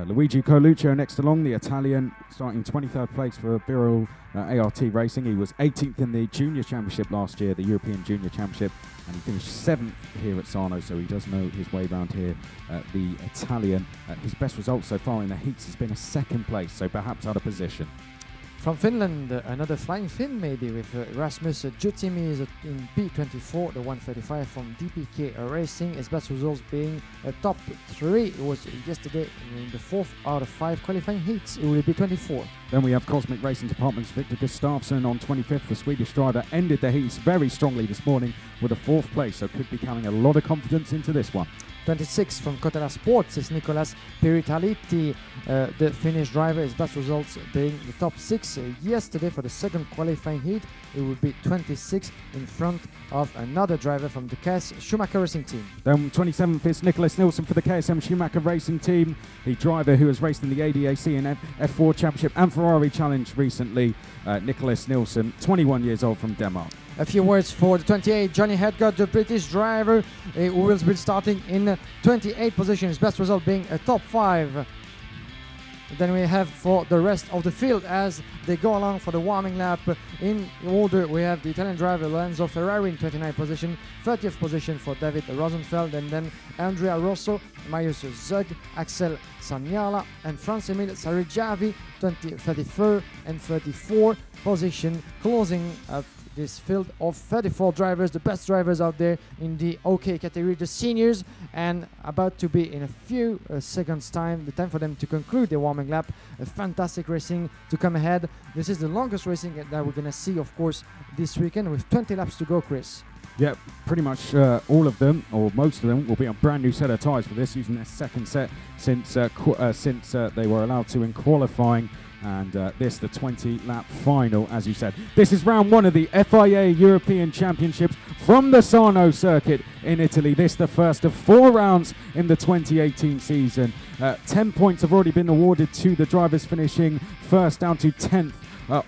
Luigi Coluccio next along, the Italian, starting 23rd place for Birol ART Racing. He was 18th in the Junior Championship last year, the European Junior Championship, and he finished 7th here at Sarno, so he does know his way around here. The Italian, his best result so far in the heats has been a 2nd place, so perhaps out of position. From Finland, another flying Finn maybe, with Rasmus Jutimi is in P24, the 135 from DPK Racing. His best results being a top 3. It was yesterday in the 4th out of 5 qualifying heats. It will be 24. Then we have Cosmic Racing Department's Victor Gustafsson on 25th. The Swedish driver ended the heats very strongly this morning with a 4th place, so could be carrying a lot of confidence into this one. 26 from Kotela Sports is Nicolas Peritaliti, the Finnish driver. His best results being the top 6 yesterday for the 2nd qualifying heat. It will be 26 in front of another driver from the KS Schumacher Racing team. Then 27th is Nicholas Nilsson for the KSM Schumacher Racing team, the driver who has raced in the ADAC and F4 Championship and Ferrari Challenge recently. Nicholas Nilsson, 21 years old from Denmark. A few words for the 28, Johnny Hedgott, the British driver, who will be starting in 28 position. His best result being a top 5. Then we have for the rest of the field as they go along for the warming lap. In order, we have the Italian driver Lorenzo Ferrari in 29th position, 30th position for David Rosenfeld, and then Andrea Rosso, Marius Zug, Axel Sanyala, and France-Emile Sarijavi, 33rd and 34th position, closing up this field of 34 drivers, the best drivers out there in the OK category, the seniors, and about to be in a few seconds time, the time for them to conclude their warming lap. A fantastic racing to come ahead. This is the longest racing that we're going to see, of course, this weekend with 20 laps to go, Chris. Yeah, pretty much all of them, or most of them, will be on brand new set of tyres for this, using their 2nd set since they were allowed to in qualifying. And this, the 20-lap final, as you said. This is round 1 of the FIA European Championships from the Sarno circuit in Italy. This, the first of 4 rounds in the 2018 season. 10 points have already been awarded to the drivers finishing first down to 10th.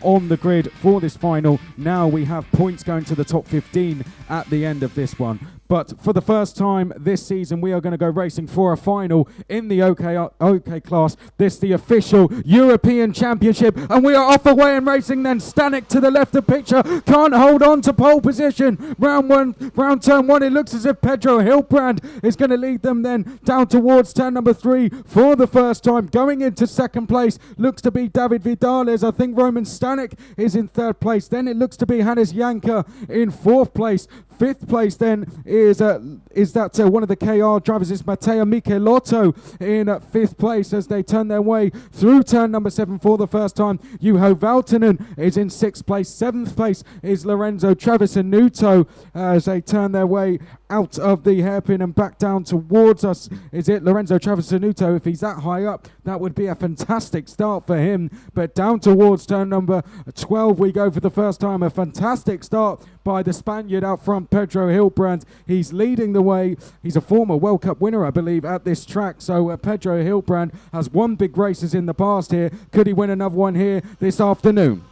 On the grid for this final. Now we have points going to the top 15 at the end of this one. But for the first time this season, we are going to go racing for a final in the OK class. This the official European Championship, and we are off away and racing then. Stanek to the left of picture, can't hold on to pole position. Round turn 1, it looks as if Pedro Hilbrand is going to lead them then down towards turn number 3 for the first time. Going into 2nd place looks to be David Vidales. I think Roman Stanek is in 3rd place. Then it looks to be Hannes Janka in 4th place. 5th place then is that one of the KR drivers is Matteo Michelotto in 5th place as they turn their way through turn number 7 for the first time. Juho Valtonen is in 6th place. 7th place is Lorenzo Travisanuto as they turn their way out of the hairpin and back down towards us. Is it Lorenzo Travisanuto? If he's that high up, that would be a fantastic start for him. But down towards turn number 12 we go for the first time. A fantastic start by the Spaniard out front, Pedro Hilbrand. He's leading the way. He's a former World Cup winner, I believe, at this track. So Pedro Hilbrand has won big races in the past here. Could he win another one here this afternoon?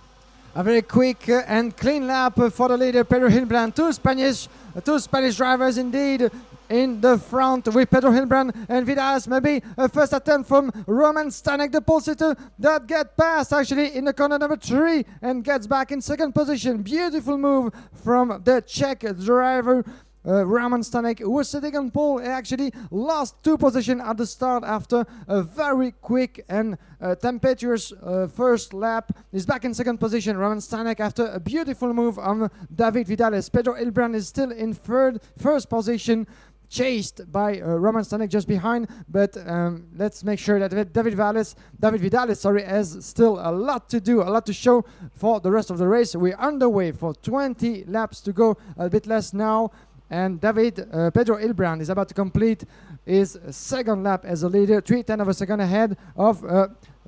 A very quick and clean lap for the leader, Pedro Hilbrand. Two Spanish drivers indeed in the front with Pedro Hilbrand and Vidales. Maybe a first attempt from Roman Stanek, the pole sitter, that get past actually in the corner number 3 and gets back in 2nd position. Beautiful move from the Czech driver. Roman Stanek, who was sitting on pole, actually lost 2 positions at the start after a very quick and tempestuous first lap. He's back in 2nd position. Roman Stanek after a beautiful move on David Vidales. Pedro Hilbrand is still in first position, chased by Roman Stanek just behind, but let's make sure that David Vidales has still a lot to do, a lot to show for the rest of the race. We're underway for 20 laps to go, a bit less now. And Pedro Hilbrand is about to complete his 2nd lap as a leader, 0.3 of a second ahead of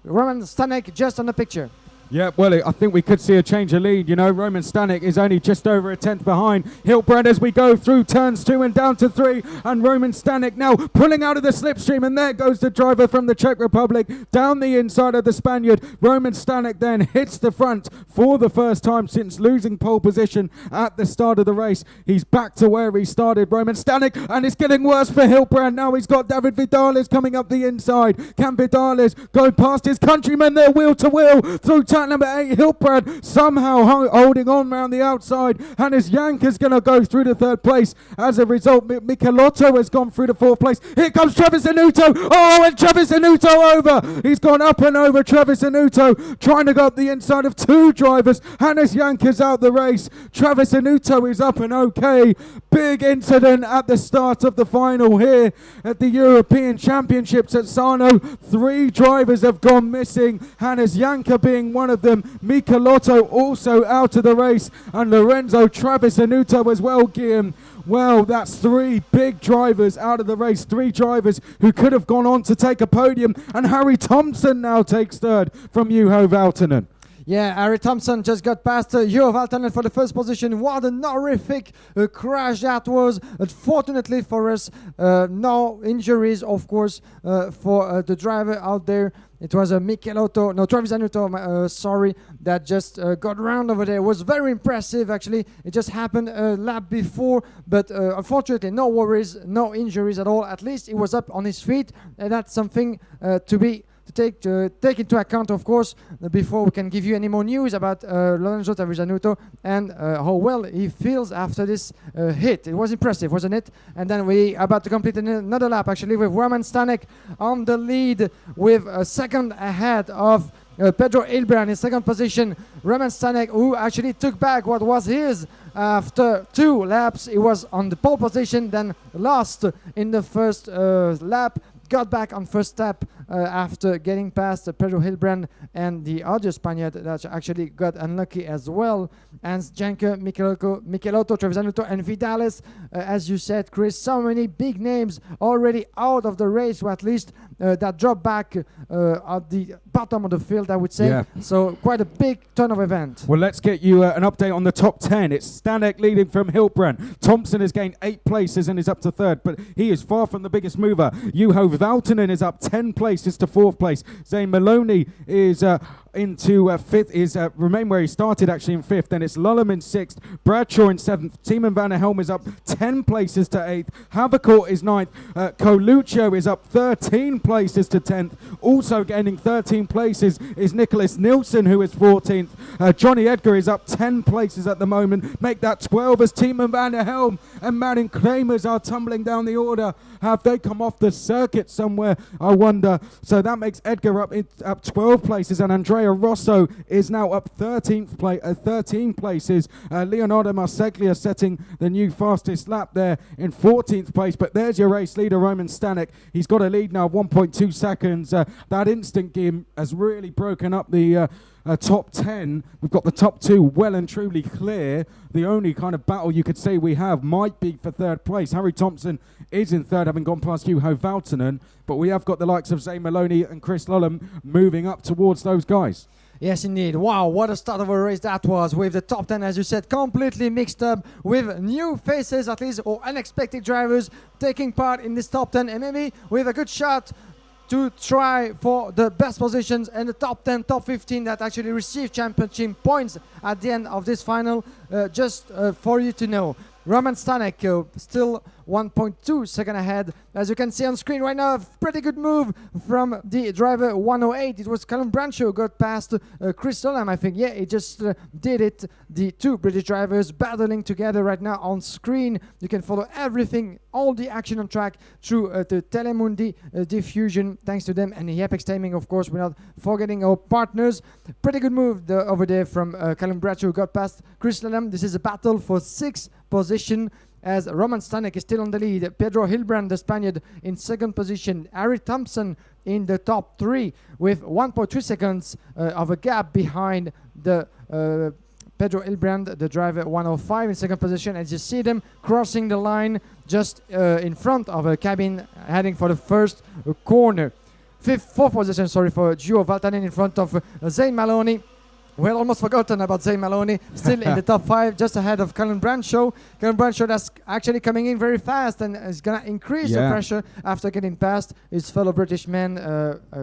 Roman Stanek just on the picture. Yeah, well, I think we could see a change of lead. You know, Roman Stanek is only just over a tenth behind Hilbrand as we go through turns 2 and down to 3. And Roman Stanek now pulling out of the slipstream. And there goes the driver from the Czech Republic down the inside of the Spaniard. Roman Stanek then hits the front for the first time since losing pole position at the start of the race. He's back to where he started, Roman Stanek, and it's getting worse for Hilbrand. Now he's got David Vidales coming up the inside. Can Vidales go past his countryman there wheel to wheel through turn number 8? Hilbrand somehow holding on around the outside. Hannes Janker's going to go through the 3rd place. As a result, Michelotto has gone through the 4th place. Here comes Travis Anuto. Oh, and Travis Anuto over. He's gone up and over Travis Anuto, trying to go up the inside of 2 drivers. Hannes Janker's out the race. Travis Anuto is up and okay. Big incident at the start of the final here at the European Championships at Sarno. 3 drivers have gone missing. Hannes Janker being one of them. Michelotto also out of the race. And Lorenzo Travis Anuto as well, Guillaume. Well, that's 3 big drivers out of the race. 3 drivers who could have gone on to take a podium. And Harry Thompson now takes 3rd from Juho Valtonen. Yeah, Harry Thompson just got past Juho Valtonen for the 1st position. What an horrific crash that was. Fortunately for us, no injuries, of course, for the driver out there. It was a Travis Anuto, sorry, that just got around over there. It was very impressive, actually. It just happened a lap before, but unfortunately, no worries, no injuries at all. At least he was up on his feet, and that's something to take into account, of course, before we can give you any more news about Lorenzo Travis Anuto and how well he feels after this hit. It was impressive, wasn't it? And then we are about to complete another lap, actually, with Roman Stanek on the lead with a second ahead of Pedro Hilbrand in 2nd position. Roman Stanek, who actually took back what was his after 2 laps. He was on the pole position, then lost in the 1st lap. Got back on 1st lap after getting past Pedro Hilbrand and the other Spaniard that actually got unlucky as well. And Janker, Michelotto, Travis Anuto, and Vidales. As you said, Chris, so many big names already out of the race, or at least that dropped back at the bottom of the field, I would say. Yeah. So quite a big turn of event. Well, let's get you an update on the top 10. It's Stanek leading from Hilbrand. Thompson has gained 8 places and is up to 3rd, but he is far from the biggest mover. Juho Valtonen is up 10 places to 4th place. Zane Maloney is into 5th, remain where he started, actually, in 5th. Then it's Lullam in 6th, Bradshaw in 7th, Tiemann Van der Helm is up 10 places to 8th, Havercourt is 9th, Coluccio is up 13 places to 10th. Also gaining 13 places is Nicholas Nielsen, who is 14th. Johnny Edgar is up 10 places at the moment. Make that 12 as Tiemann Van der Helm and Martin Kramers are tumbling down the order. Have they come off the circuit somewhere, I wonder? So that makes Edgar up 12 places, and Andrea Rosso is now up 13 places. Leonardo Marseglia setting the new fastest lap there in 14th place. But there's your race leader, Roman Stanek. He's got a lead now of 1.2 seconds. That instant game has really broken up the top 10. We've got the top 2 well and truly clear. The only kind of battle you could say we have might be for 3rd place. Harry Thompson is in 3rd, having gone past Juho Valtonen, but we have got the likes of Zane Maloney and Chris Lullam moving up towards those guys. Yes, indeed. Wow, what a start of a race that was, with the top 10, as you said, completely mixed up, with new faces, at least, or unexpected drivers taking part in this top 10, and maybe with a good shot to try for the best positions and the top 10, top 15 that actually receive championship points at the end of this final. Just for you to know, Roman Stanek still 1.2 seconds ahead. As you can see on screen right now, a pretty good move from the driver 108. It was Callum Brancho got past Chris Lullam, I think. Yeah, he just did it. The 2 British drivers battling together right now on screen. You can follow everything, all the action on track through the Telemundi diffusion, thanks to them, and the Apex timing, of course, without forgetting our partners. Pretty good move over there from Callum Brancho, who got past Chris Lullam. This is a battle for 6th position, as Roman Stanek is still on the lead. Pedro Hilbrand, the Spaniard, in 2nd position. Harry Thompson in the top 3 with 1.3 seconds of a gap behind the Pedro Hilbrand, the driver 105 in 2nd position. As you see them crossing the line just in front of a cabin, heading for the 1st corner. 4th position, sorry, for Juho Valtonen in front of Zane Maloney. We had almost forgotten about Zane Maloney, still in the top 5, just ahead of Callum Bradshaw. Callum Bradshaw that's actually coming in very fast and is going to increase the pressure after getting past his fellow British man,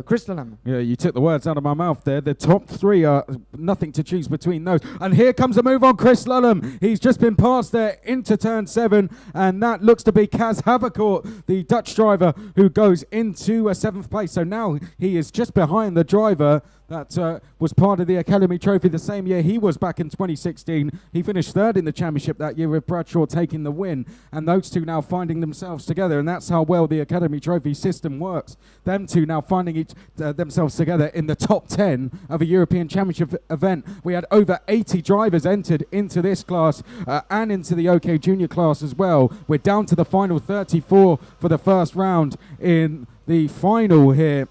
Chris Lunham. Yeah, you took the words out of my mouth there. The top 3 are nothing to choose between those. And here comes a move on Chris Lunham. He's just been passed there into turn 7, and that looks to be Kaz Havercourt, the Dutch driver, who goes into 7th place. So now he is just behind the driver that was part of the Academy Trophy the same year he was back in 2016. He finished 3rd in the championship that year with Bradshaw taking the win, and those two now finding themselves together, and that's how well the Academy Trophy system works. Them two now finding themselves together in the top 10 of a European Championship event. We had over 80 drivers entered into this class and into the OK Junior class as well. We're down to the final 34 for the first round in the final here.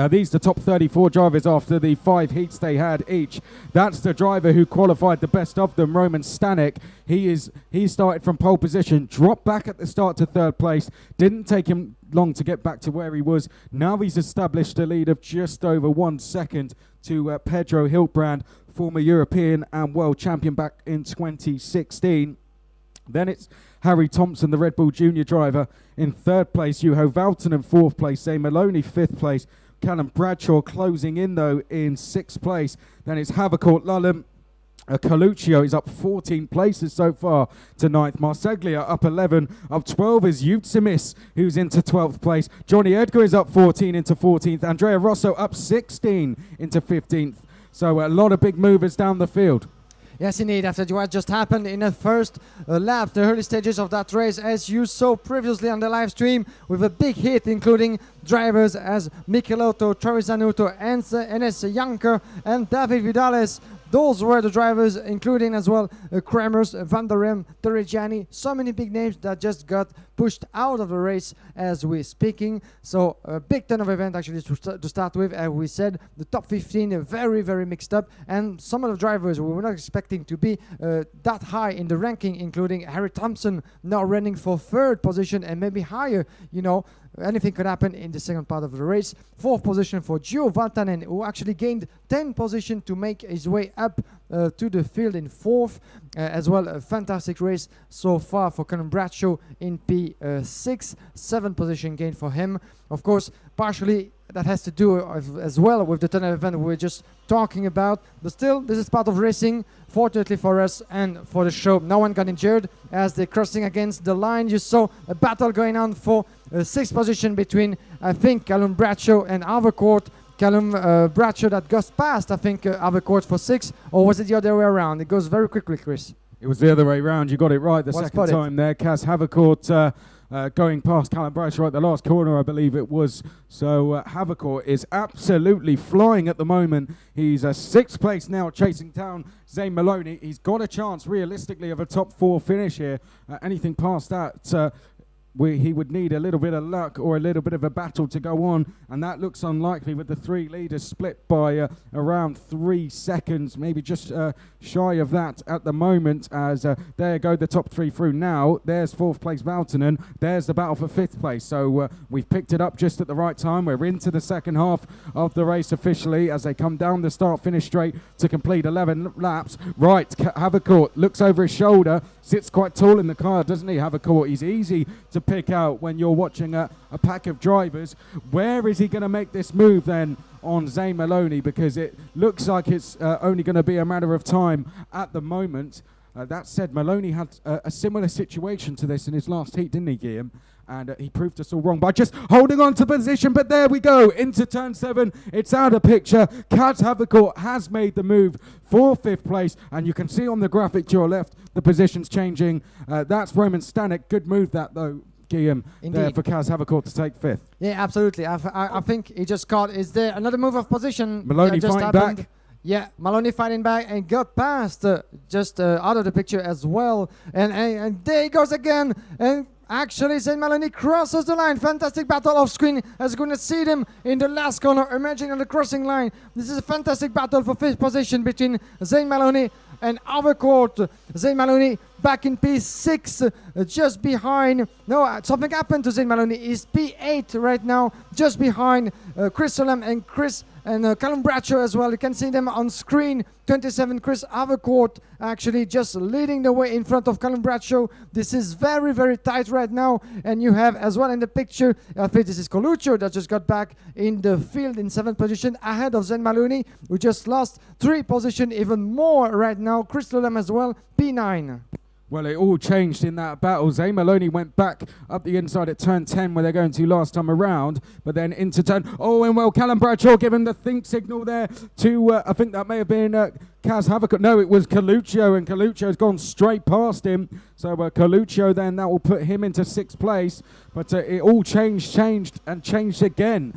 These are the top 34 drivers after the 5 heats they had each. That's the driver who qualified the best of them, Roman Stanek. He started from pole position, dropped back at the start to 3rd place. Didn't take him long to get back to where he was. Now he's established a lead of just over 1 second to Pedro Hiltbrand, former European and world champion back in 2016. Then it's Harry Thompson, the Red Bull Junior driver, in 3rd place. Juho Valtonen, 4th place. Zane Maloney, 5th place. Callum Bradshaw closing in, though, in 6th place. Then it's Havercourt, Lunham. Coluccio is up 14 places so far to 9th. Marseglia up 11. Up 12 is Utsimis, who's into 12th place. Johnny Edgar is up 14 into 14th. Andrea Rosso up 16 into 15th. So a lot of big movers down the field. Yes, indeed, after what just happened in the first lap, the early stages of that race, as you saw previously on the live stream, with a big hit, including drivers as Michelotto, Travis Zanuto, Enes Janker, and David Vidales. Those were the drivers, including as well Kremers, Van der Rem, Torrigiani, so many big names that just got pushed out of the race as we're speaking. So a big ton of event actually to start with. As we said, the top 15 are very, very mixed up, and some of the drivers we were not expecting to be that high in the ranking, including Harry Thompson now running for 3rd position and maybe higher, you know. Anything could happen in the second part of the race. 4th position for Juho Valtonen, who actually gained 10 positions to make his way up to the field in 4th. As well, a fantastic race so far for Callum Bradshaw in P6. 7th position gain for him. Of course, partially that has to do as well with the tunnel event we were just talking about. But still, this is part of racing. Fortunately for us and for the show, no one got injured as they're crossing against the line. You saw a battle going on for 6th position between, I think, Callum Bradshaw and Havercourt. Callum Bradshaw that goes past, I think, Havercourt for 6, or was it the other way around? It goes very quickly, Chris. It was the other way around. You got it right the second time there. Kaz Havercourt going past Callum Bradshaw at the last corner, I believe it was. So Havercourt is absolutely flying at the moment. He's 6th place now, chasing down Zane Maloney. He's got a chance, realistically, of a top 4 finish here. Anything past that, he would need a little bit of luck or a little bit of a battle to go on, and that looks unlikely with the 3 leaders split by around 3 seconds, maybe just shy of that at the moment, as there go the top 3 through now. There's 4th place Valtonen, there's the battle for 5th place, so we've picked it up just at the right time. We're into the second half of the race officially as they come down the start-finish straight to complete 11 laps. Right, Havercourt looks over his shoulder, sits quite tall in the car, doesn't he, Havercourt? He's easy to pick out when you're watching a pack of drivers. Where is he going to make this move then on Zane Maloney? Because it looks like it's only going to be a matter of time at the moment. That said, Maloney had a similar situation to this in his last heat, didn't he, Guillaume? And he proved us all wrong by just holding on to position. But there we go, into turn 7. It's out of picture. Kaz Havercourt has made the move for 5th place. And you can see on the graphic to your left, the position's changing. That's Roman Stanek. Good move that, though, Guillaume, there for Kaz Havercourt to take 5th. Yeah, absolutely. I think he just caught. Is there another move of position? Maloney fighting back. Yeah, Maloney fighting back and got past just out of the picture as well. And there he goes again. And actually, Zane Maloney crosses the line. Fantastic battle off screen. As we're going to see them in the last corner emerging on the crossing line. This is a fantastic battle for 5th position between Zane Maloney and Havercourt. Zane Maloney back in P6, just behind. No, something happened to Zayn Maloney. He's P8 right now, just behind Chris Solem and Callum Bradshaw as well. You can see them on screen. 27 Chris Havercourt actually just leading the way in front of Callum Bradshaw. This is very, very tight right now. And you have as well in the picture, I think this is Coluccio that just got back in the field in 7th position ahead of Zayn Maloney, who just lost 3 positions, even more right now. Chris Solem as well, P9. Well, it all changed in that battle. Zayn Maloney went back up the inside at turn 10 where they're going to last time around, but then into turn... Oh, and well, Callum Bradshaw giving the think signal there to, I think that may have been Kaz Havercourt. No, it was Coluccio, and Coluccio's gone straight past him. So Coluccio then, that will put him into 6th place. But it all changed again.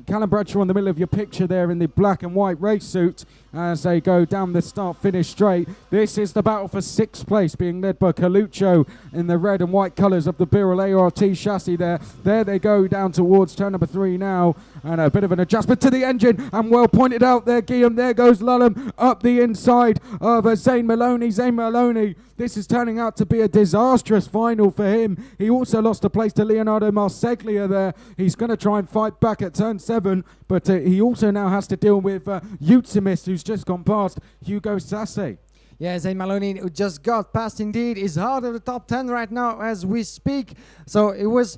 Callum Bradshaw in the middle of your picture there in the black and white race suit as they go down the start-finish straight. This is the battle for 6th place, being led by Coluccio in the red and white colours of the Birrell ART chassis there. There they go down towards turn number 3 now. And a bit of an adjustment to the engine. And well pointed out there, Guillaume. There goes Lulham up the inside of Zayn Maloney. Zayn Maloney, this is turning out to be a disastrous final for him. He also lost a place to Leonardo Marseglia there. He's going to try and fight back at turn 7. But he also now has to deal with Utsimis, who's just gone past Hugo Sasse. Yeah, Zayn Maloney, who just got past indeed, is out of the top 10 right now as we speak. So it was,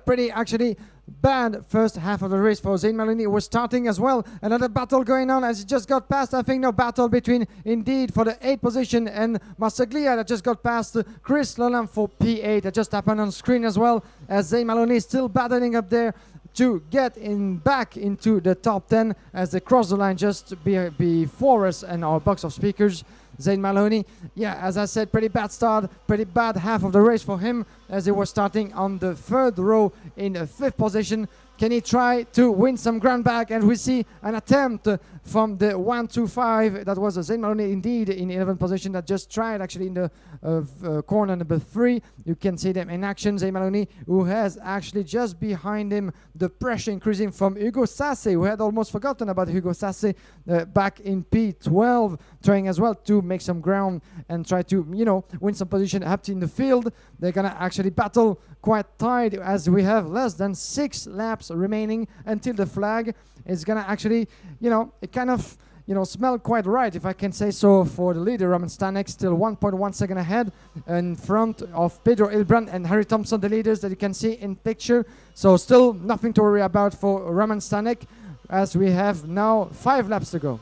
pretty actually bad first half of the race for Zayn Maloney. It was starting as well. Another battle going on as he just got past. I think no battle between indeed for the 8th position and Marseglia that just got past Chris Lulham for P8. That just happened on screen as well as Zayn Maloney is still battling up there to get back into the top 10 as they cross the line just before us and our box of speakers. Zayn Maloney, as I said, pretty bad start, pretty bad half of the race for him as he was starting on the 3rd row in 5th position. Can he try to win some ground back? And we see an attempt from the 1-2-5. That was Zayn Maloney indeed in 11th position that just tried actually in the corner number 3. You can see them in action. Zayn Maloney, who has actually just behind him the pressure increasing from Hugo Sasse, who had almost forgotten about Hugo Sasse back in P12, trying as well to make some ground and try to, win some position up in the field. They're going to actually battle quite tight as we have less than 6 laps remaining until the flag is going to actually, it kind of, smell quite right, if I can say so, for the leader, Roman Stanek, still 1.1 second ahead in front of Pedro Hilbrand and Harry Thompson, the leaders that you can see in picture. So still nothing to worry about for Roman Stanek as we have now 5 laps to go.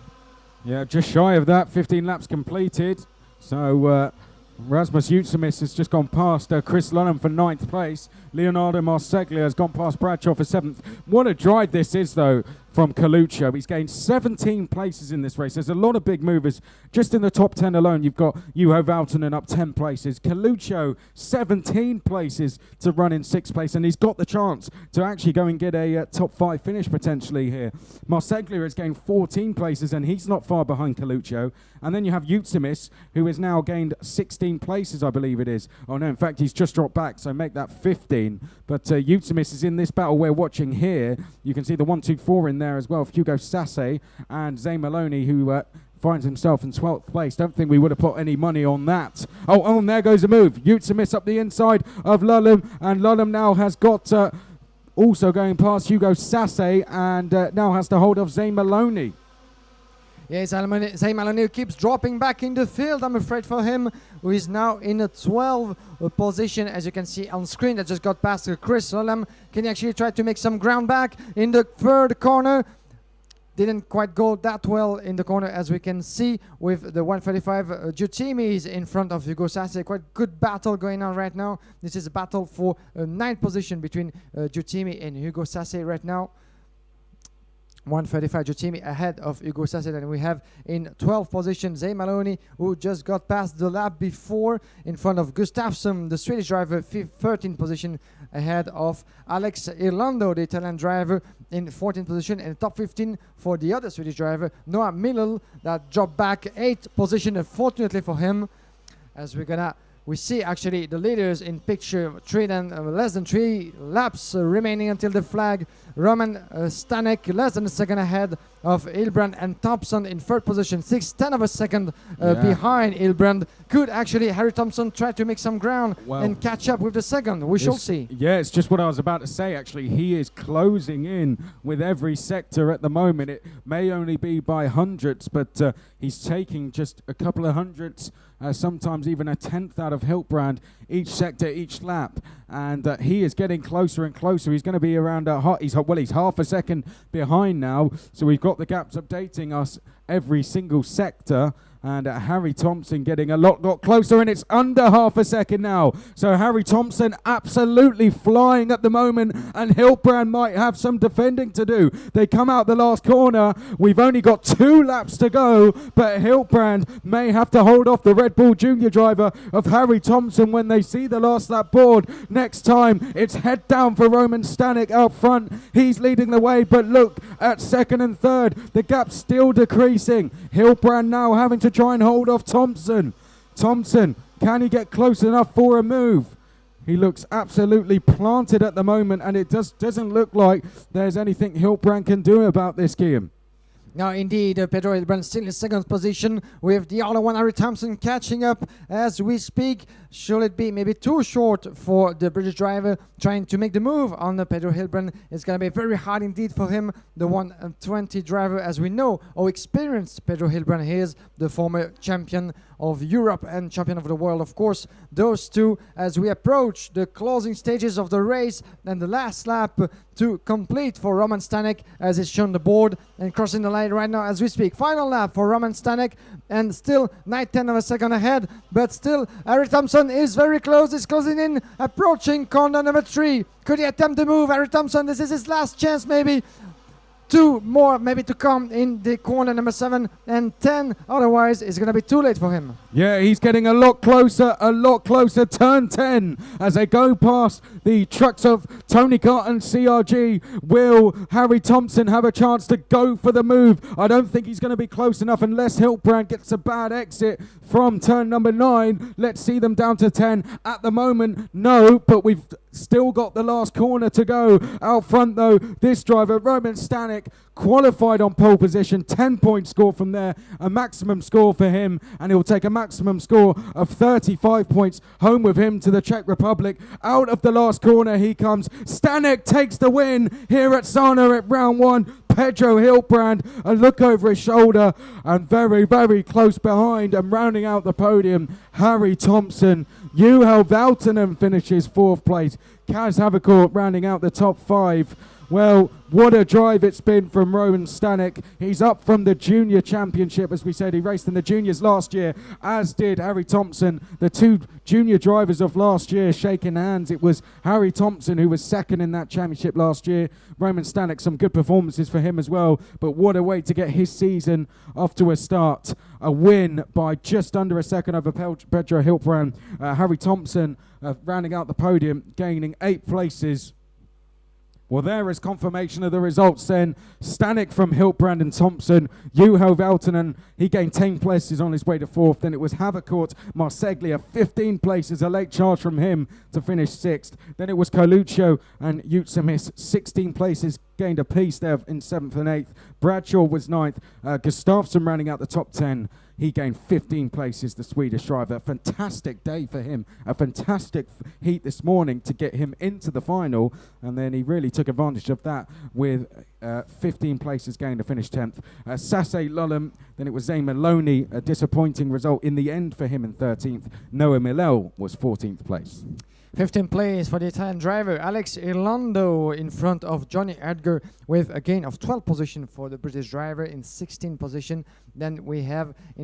Yeah, just shy of that, 15 laps completed. So Rasmus Utsimis has just gone past Chris Lulham for 9th place. Leonardo Marseglia has gone past Bradshaw for 7th. What a drive this is, though, from Coluccio. He's gained 17 places in this race. There's a lot of big movers. Just in the top 10 alone, you've got Juho Valtonen up 10 places. Coluccio, 17 places to run in 6th place, and he's got the chance to actually go and get a top 5 finish potentially here. Marseglia has gained 14 places, and he's not far behind Coluccio. And then you have Utsimis, who has now gained 16 places, I believe it is. Oh, no, in fact, he's just dropped back, so make that 15. But Utsimis is in this battle we're watching here. You can see the 1-2-4 in there as well, Hugo Sasse and Zayn Maloney, who finds himself in 12th place. Don't think we would have put any money on that. Oh, and there goes a move. Utsimis up the inside of Lulham, and Lulham now has got also going past Hugo Sasse and now has to hold off Zayn Maloney. Yes, Zayn Maloney keeps dropping back in the field, I'm afraid, for him, who is now in a 12th position, as you can see on screen, that just got past Chris Lulham. Can he actually try to make some ground back in the 3rd corner? Didn't quite go that well in the corner, as we can see, with the 135 Jutimi is in front of Hugo Sasse. Quite good battle going on right now. This is a battle for 9th position between Jutimi and Hugo Sasse right now. 135 Jutimi ahead of Hugo Sasse. And we have in 12th position Zayn Maloney, who just got past the lap before in front of Gustafsson, the Swedish driver, 13th position ahead of Alex Irlando, the Italian driver, in 14th position, and top 15 for the other Swedish driver, Noah Millel, that dropped back 8th position, unfortunately for him, as we we see actually the leaders in picture, less than 3 laps remaining until the flag. Roman Stanek less than a second ahead of Hilbrand, and Thompson in third position, 6/10 of a second behind Hilbrand. Could actually Harry Thompson try to make some ground and catch up with the second? We shall see. Yeah, it's just what I was about to say, actually. He is closing in with every sector at the moment. It may only be by hundredths, but he's taking just a couple of hundredths, sometimes even a tenth out of Hilbrand each sector, each lap. And he is getting closer and closer. He's going to be around, he's half a second behind now. So we've got the gaps updating us every single sector. And Harry Thompson getting a lot closer, and it's under half a second now. So Harry Thompson absolutely flying at the moment, and Hilbrand might have some defending to do. They come out the last corner. We've only got 2 laps to go, but Hilbrand may have to hold off the Red Bull Junior driver of Harry Thompson when they see the last lap board. Next time, it's head down for Roman Stanek out front. He's leading the way, but look at second and third. The gap's still decreasing. Hilbrand now having to try and hold off Thompson. Thompson, can he get close enough for a move? He looks absolutely planted at the moment, and it doesn't look like there's anything Hilbrand can do about this, Guillaume. Now, indeed, Pedro Hilbrand still in second position, with the other one, Harry Thompson, catching up as we speak. Should it be maybe too short for the British driver trying to make the move on Pedro Hilbrand? It's going to be very hard indeed for him, the 120 driver, as we know how experienced Pedro Hilbrand is, the former champion of Europe and champion of the world, of course. Those two, as we approach the closing stages of the race and the last lap to complete for Roman Stanek, as is shown the board and crossing the line right now as we speak. Final lap for Roman Stanek, and still 9/10 of a second ahead, but still Harry Thompson is very close. He's closing in, approaching corner number 3. Could he attempt the move? Harry Thompson, this is his last chance maybe. 2 more maybe to come in the corner number 7 and 10. Otherwise, it's going to be too late for him. Yeah, he's getting a lot closer. Turn 10 as they go past the trucks of Tony Kart and CRG. Will Harry Thompson have a chance to go for the move? I don't think he's going to be close enough unless Hilbrand gets a bad exit from turn number 9. Let's see them down to 10. At the moment, no, but we've still got the last corner to go. Out front, though, this driver, Roman Stanek, qualified on pole position. 10-point score from there, a maximum score for him, and he'll take a maximum score of 35 points home with him to the Czech Republic. Out of the last corner he comes. Stanek takes the win here at Sarno at round 1. Pedro Hilbrand, a look over his shoulder, and very, very close behind, and rounding out the podium, Harry Thompson. Juho Valtonen finishes 4th place. Kaz Havercourt rounding out the top 5. Well, what a drive it's been from Roman Stanek. He's up from the junior championship, as we said. He raced in the juniors last year, as did Harry Thompson. The 2 junior drivers of last year shaking hands. It was Harry Thompson who was second in that championship last year. Roman Stanek, some good performances for him as well. But what a way to get his season off to a start. A win by just under a second over Pedro Hilbrand. Harry Thompson rounding out the podium, gaining 8 places. Well, there is confirmation of the results then. Stanek from Hilbrand and Thompson. Juho Valtonen, he gained 10 places on his way to 4th. Then it was Havercourt, Marseglia, 15 places, a late charge from him to finish 6th. Then it was Coluccio and Utsamis, 16 places, gained a piece there in 7th and 8th. Bradshaw was 9th. Gustafsson rounding out the top 10. He gained 15 places, the Swedish driver. A fantastic day for him. A fantastic heat this morning to get him into the final. And then he really took advantage of that with 15 places gained to finish 10th. Sasse Lullam, then it was Zane Maloney. A disappointing result in the end for him in 13th. Noah Millell was 14th place. 15th place for the Italian driver Alex Irlando in front of Johnny Edgar with a gain of 12 position for the British driver in 16th position. Then we have in